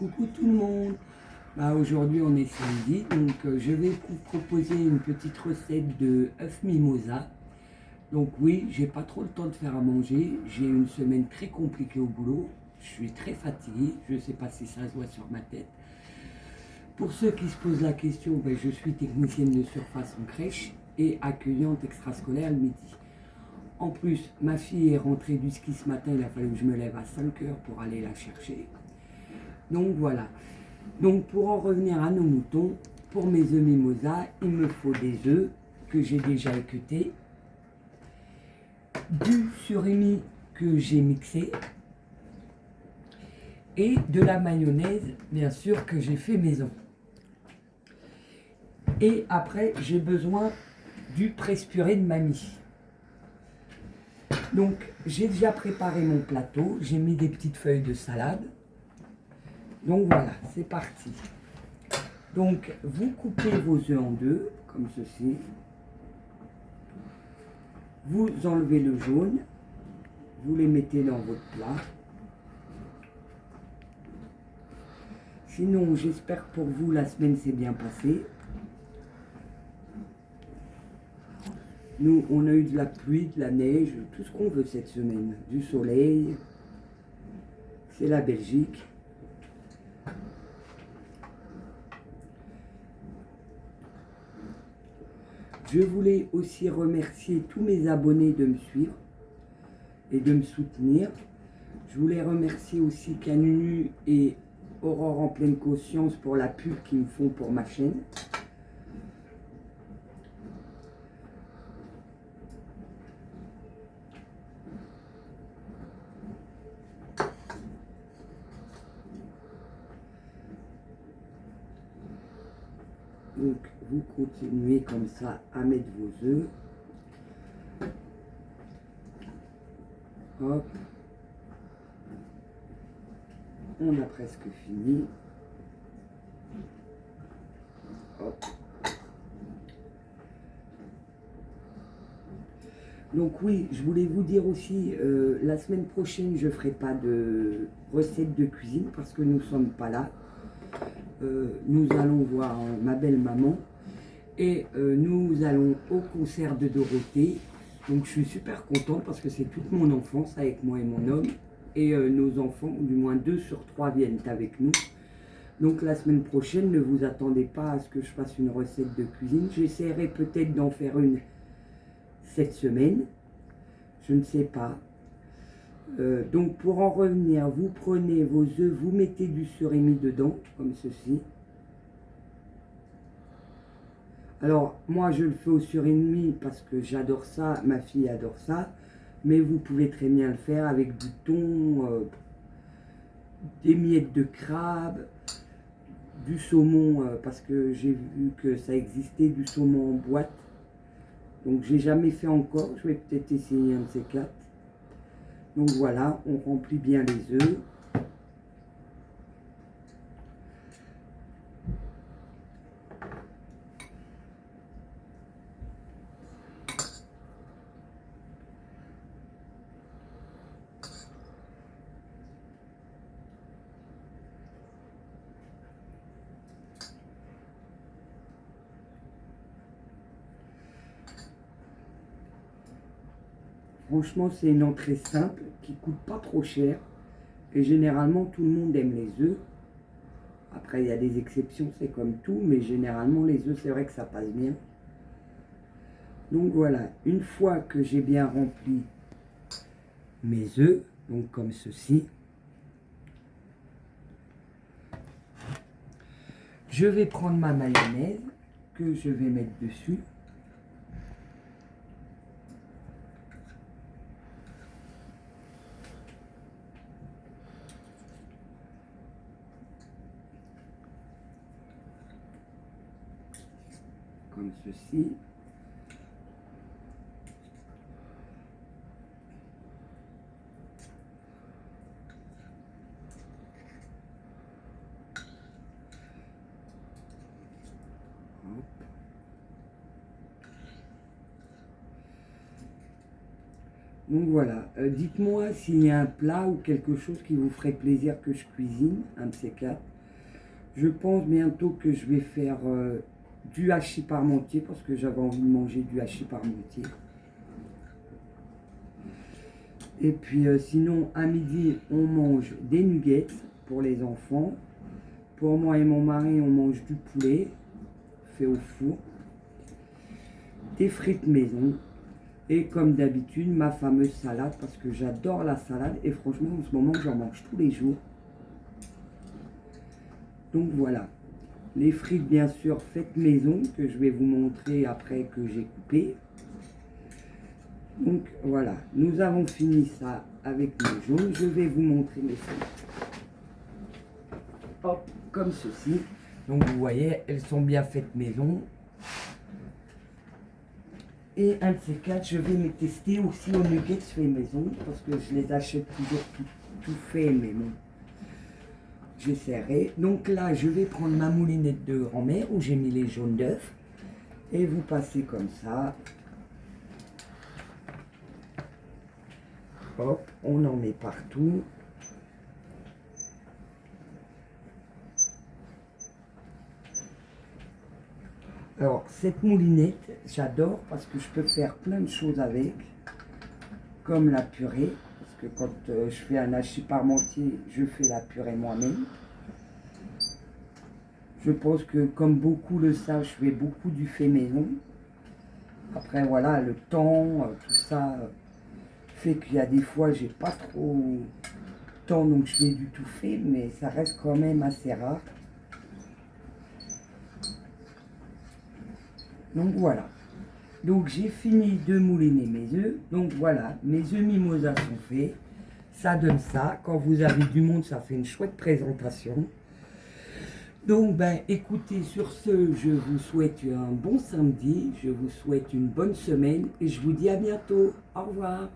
Coucou tout le monde. Aujourd'hui on est samedi, donc je vais vous proposer une petite recette de œufs mimosa. Donc oui, j'ai pas trop le temps de faire à manger, j'ai une semaine très compliquée au boulot, je suis très fatigué, je sais pas si ça se voit sur ma tête. Pour ceux qui se posent la question, je suis technicienne de surface en crèche et accueillante extrascolaire le midi. En plus, ma fille est rentrée du ski ce matin, il a fallu que je me lève à 5 heures pour aller la chercher. Donc voilà. Donc pour en revenir à nos moutons, pour mes œufs mimosa, il me faut des œufs que j'ai déjà équeutés, du surimi que j'ai mixé et de la mayonnaise, bien sûr, que j'ai fait maison. Et après, j'ai besoin du presse-purée de mamie. Donc j'ai déjà préparé mon plateau, j'ai mis des petites feuilles de salade. Donc voilà, c'est parti. Donc vous coupez vos œufs en deux, comme ceci. Vous enlevez le jaune, vous les mettez dans votre plat. Sinon, j'espère que pour vous, la semaine s'est bien passée. Nous, on a eu de la pluie, de la neige, tout ce qu'on veut cette semaine. Du soleil. C'est la Belgique. Je voulais aussi remercier tous mes abonnés de me suivre et de me soutenir. Je voulais remercier aussi Canunu et Aurore en pleine conscience pour la pub qu'ils me font pour ma chaîne. Donc vous continuez comme ça à mettre vos œufs. Hop. On a presque fini. Hop. Donc oui, je voulais vous dire aussi, la semaine prochaine, je ne ferai pas de recette de cuisine parce que nous ne sommes pas là. Nous allons voir ma belle-maman et nous allons au concert de Dorothée. Donc je suis super contente parce que c'est toute mon enfance avec moi et mon homme. Et nos enfants, du moins 2 sur 3 viennent avec nous. Donc la semaine prochaine, ne vous attendez pas à ce que je fasse une recette de cuisine. J'essaierai peut-être d'en faire une cette semaine. Je ne sais pas. Donc pour en revenir, vous prenez vos œufs, vous mettez du surimi dedans, comme ceci. Alors moi je le fais au surimi parce que j'adore ça, ma fille adore ça, mais vous pouvez très bien le faire avec du thon, des miettes de crabe, du saumon, parce que j'ai vu que ça existait, du saumon en boîte. Donc j'ai jamais fait encore, je vais peut-être essayer un de ces 4. Donc voilà, on remplit bien les œufs. Franchement, c'est une entrée simple qui coûte pas trop cher. Et généralement, tout le monde aime les œufs. Après, il y a des exceptions, c'est comme tout. Mais généralement, les œufs, c'est vrai que ça passe bien. Donc voilà, une fois que j'ai bien rempli mes œufs, donc comme ceci, je vais prendre ma mayonnaise que je vais mettre dessus. Comme ceci. Hop. Donc voilà, dites-moi s'il y a un plat ou quelque chose qui vous ferait plaisir que je cuisine, un de ces 4. Je pense bientôt que je vais faire du hachis parmentier parce que j'avais envie de manger du hachis parmentier. Et puis sinon, à midi, on mange des nuggets pour les enfants. Pour moi et mon mari, on mange du poulet fait au four, des frites maison et comme d'habitude, ma fameuse salade parce que j'adore la salade et franchement, en ce moment, j'en mange tous les jours. Donc voilà, les frites bien sûr faites maison que je vais vous montrer après que j'ai coupé. Donc voilà, nous avons fini ça avec mes jaunes. Je vais vous montrer mes frites. Hop, comme ceci. Donc vous voyez, elles sont bien faites maison. Et un de ces quatre, je vais me tester aussi aux nuggets fait maison parce que je les achète toujours tout fait, mais bon, j'essaierai. Donc là, je vais prendre ma moulinette de grand-mère où j'ai mis les jaunes d'œufs et vous passez comme ça. Hop, on en met partout. Alors, cette moulinette, j'adore parce que je peux faire plein de choses avec, comme la purée, parce que quand je fais un hachis parmentier, je fais la purée moi-même. Je pense que, comme beaucoup le savent, je fais beaucoup du fait maison. Après, voilà, le temps, tout ça, fait qu'il y a des fois, j'ai pas trop de temps, donc je fais du tout fait, mais ça reste quand même assez rare. Donc voilà. Donc j'ai fini de mouliner mes œufs. Donc voilà, mes œufs mimosa sont faits. Ça donne ça. Quand vous avez du monde, ça fait une chouette présentation. Donc ben écoutez, sur ce, je vous souhaite un bon samedi. Je vous souhaite une bonne semaine et je vous dis à bientôt. Au revoir.